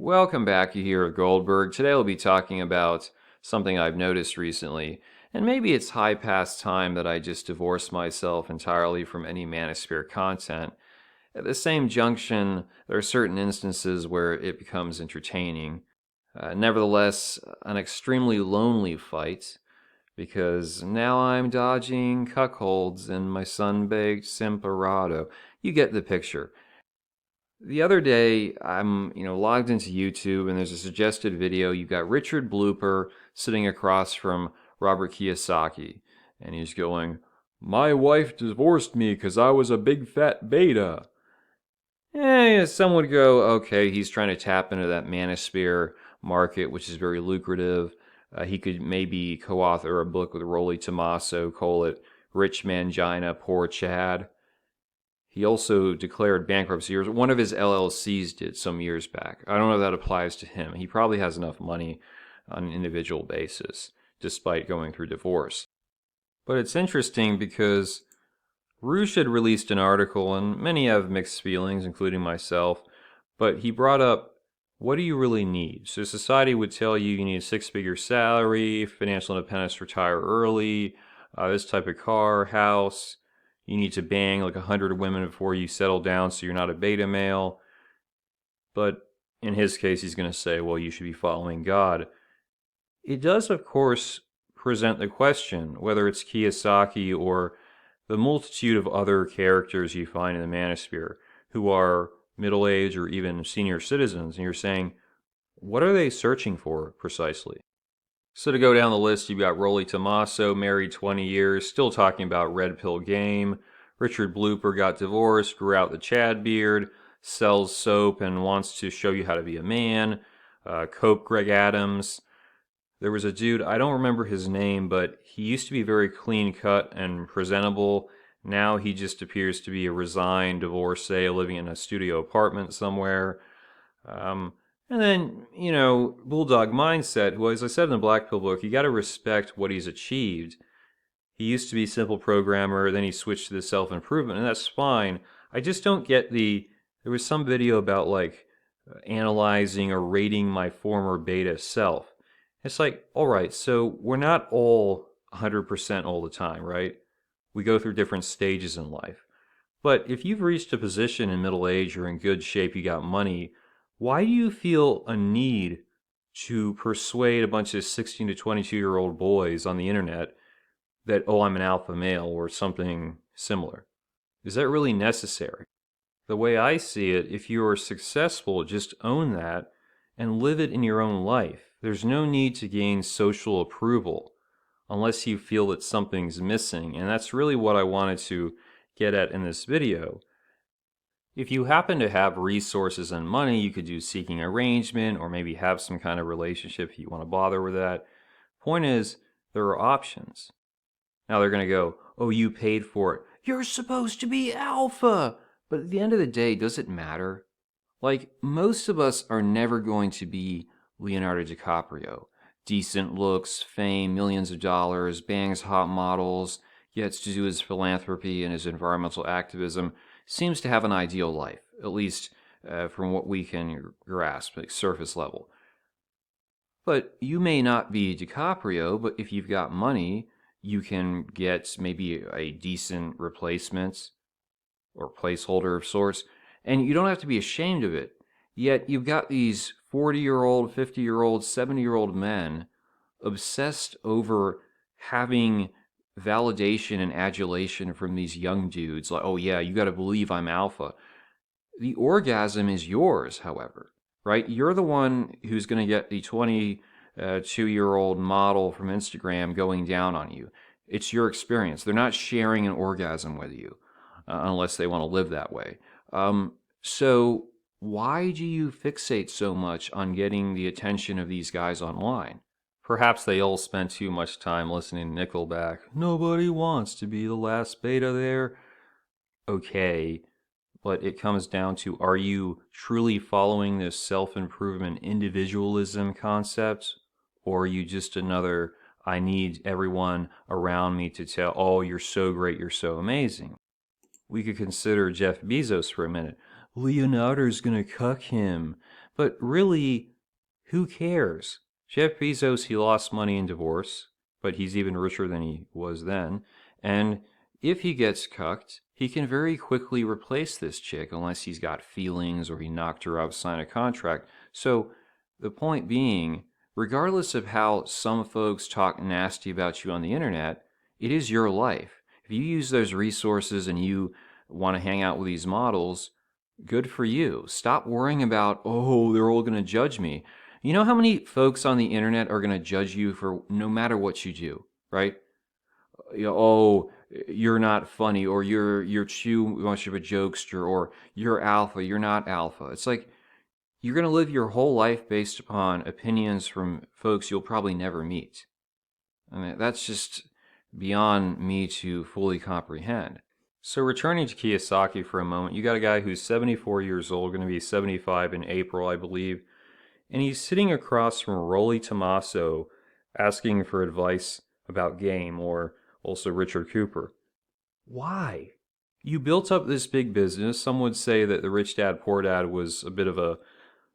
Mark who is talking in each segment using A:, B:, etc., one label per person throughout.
A: Welcome back. You here at Goldberg. Today we'll be talking about something I've noticed recently, and maybe it's high past time that I just divorce myself entirely from any manosphere content. At the same junction, there are certain instances where it becomes entertaining. Nevertheless, an extremely lonely fight, because now I'm dodging cuckolds in my sun-baked simperado. You get the picture. The other day, I'm logged into YouTube, and there's a suggested video. You've got Richard Blooper sitting across from Robert Kiyosaki, and he's going, "My wife divorced me because I was a big fat beta." Some would go, okay, he's trying to tap into that manosphere market, which is very lucrative. He could maybe co-author a book with Rolly Tomaso, call it Rich Mangina, Poor Chad. He also declared bankruptcy, or one of his LLCs did some years back. I don't know if that applies to him. He probably has enough money on an individual basis, despite going through divorce. But it's interesting because Roosh had released an article, and many have mixed feelings, including myself, but he brought up, what do you really need? So society would tell you need a six-figure salary, financial independence, retire early, this type of car, house. You need to bang like 100 women before you settle down so you're not a beta male. But in his case, he's going to say, well, you should be following God. It does, of course, present the question, whether it's Kiyosaki or the multitude of other characters you find in the manosphere who are middle-aged or even senior citizens, and you're saying, what are they searching for precisely? So to go down the list, you've got Rolly Tomaso, married 20 years, still talking about red pill game. Richard Blooper got divorced, grew out the Chad beard, sells soap and wants to show you how to be a man. Cope Greg Adams. There was a dude, I don't remember his name, but he used to be very clean cut and presentable. Now he just appears to be a resigned divorcee living in a studio apartment somewhere. And then, Bulldog Mindset, who, as I said in the Black Pill book, you got to respect what he's achieved. He used to be a simple programmer, then he switched to the self-improvement, and that's fine. I just don't get there was some video about, analyzing or rating my former beta self. It's like, all right, so we're not all 100% all the time, right? We go through different stages in life. But if you've reached a position in middle age or in good shape, you got money, why do you feel a need to persuade a bunch of 16 to 22-year-old boys on the internet that, oh, I'm an alpha male or something similar? Is that really necessary? The way I see it, if you are successful, just own that and live it in your own life. There's no need to gain social approval unless you feel that something's missing. And that's really what I wanted to get at in this video. If you happen to have resources and money, you could do seeking arrangement or maybe have some kind of relationship if you want to bother with that. Point is, there are options. Now they're going to go, oh, you paid for it. You're supposed to be alpha. But at the end of the day, does it matter? Most of us are never going to be Leonardo DiCaprio. Decent looks, fame, millions of dollars, bangs hot models, gets to do his philanthropy and his environmental activism, seems to have an ideal life, at least from what we can grasp, surface level. But you may not be DiCaprio, but if you've got money, you can get maybe a decent replacement or placeholder of sorts, and you don't have to be ashamed of it. Yet you've got these 40-year-old, 50-year-old, 70-year-old men obsessed over having validation and adulation from these young dudes. Like, oh yeah, you got to believe I'm alpha. The orgasm is yours, however, right? You're the one who's going to get the 22-year-old model from Instagram going down on you. It's your experience. They're not sharing an orgasm with you unless they want to live that way. So why do you fixate so much on getting the attention of these guys online? Perhaps they all spent too much time listening to Nickelback. Nobody wants to be the last beta there. Okay, but it comes down to, are you truly following this self-improvement individualism concept? Or are you just another, I need everyone around me to tell, oh, you're so great, you're so amazing? We could consider Jeff Bezos for a minute. Leonardo's gonna cuck him. But really, who cares? Jeff Bezos, he lost money in divorce, but he's even richer than he was then. And if he gets cucked, he can very quickly replace this chick unless he's got feelings or he knocked her up, sign a contract. So the point being, regardless of how some folks talk nasty about you on the internet, it is your life. If you use those resources and you want to hang out with these models, good for you. Stop worrying about, oh, they're all going to judge me. You know how many folks on the internet are going to judge you for no matter what you do, right? Oh, you're not funny, or you're too much of a jokester, or you're alpha, you're not alpha. It's like you're going to live your whole life based upon opinions from folks you'll probably never meet. I mean, that's just beyond me to fully comprehend. So returning to Kiyosaki for a moment, you got a guy who's 74 years old, going to be 75 in April, I believe, and he's sitting across from Rolly Tomaso asking for advice about game, or also Richard Cooper. Why? You built up this big business. Some would say that the Rich Dad Poor Dad was a bit of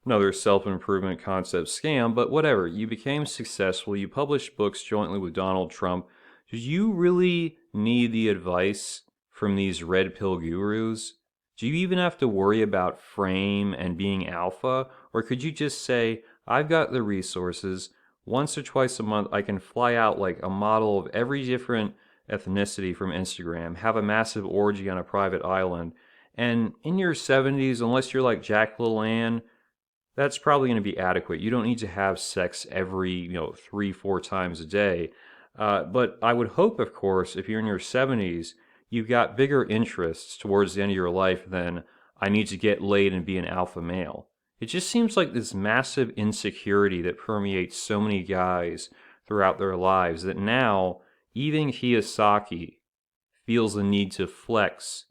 A: another self-improvement concept scam, but whatever. You became successful. You published books jointly with Donald Trump. Did you really need the advice from these red pill gurus? Do you even have to worry about frame and being alpha? Or could you just say, I've got the resources. Once or twice a month, I can fly out like a model of every different ethnicity from Instagram, have a massive orgy on a private island, and in your 70s, unless you're like Jack LaLanne, that's probably going to be adequate. You don't need to have sex every, 3, 4 times a day. But I would hope, of course, if you're in your 70s, you've got bigger interests towards the end of your life than I need to get laid and be an alpha male. It just seems like this massive insecurity that permeates so many guys throughout their lives that now even Kiyosaki feels the need to flex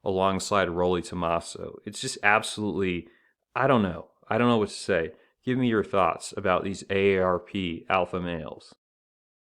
A: alongside Rolly Tomaso. It's just absolutely, I don't know. I don't know what to say. Give me your thoughts about these AARP alpha males.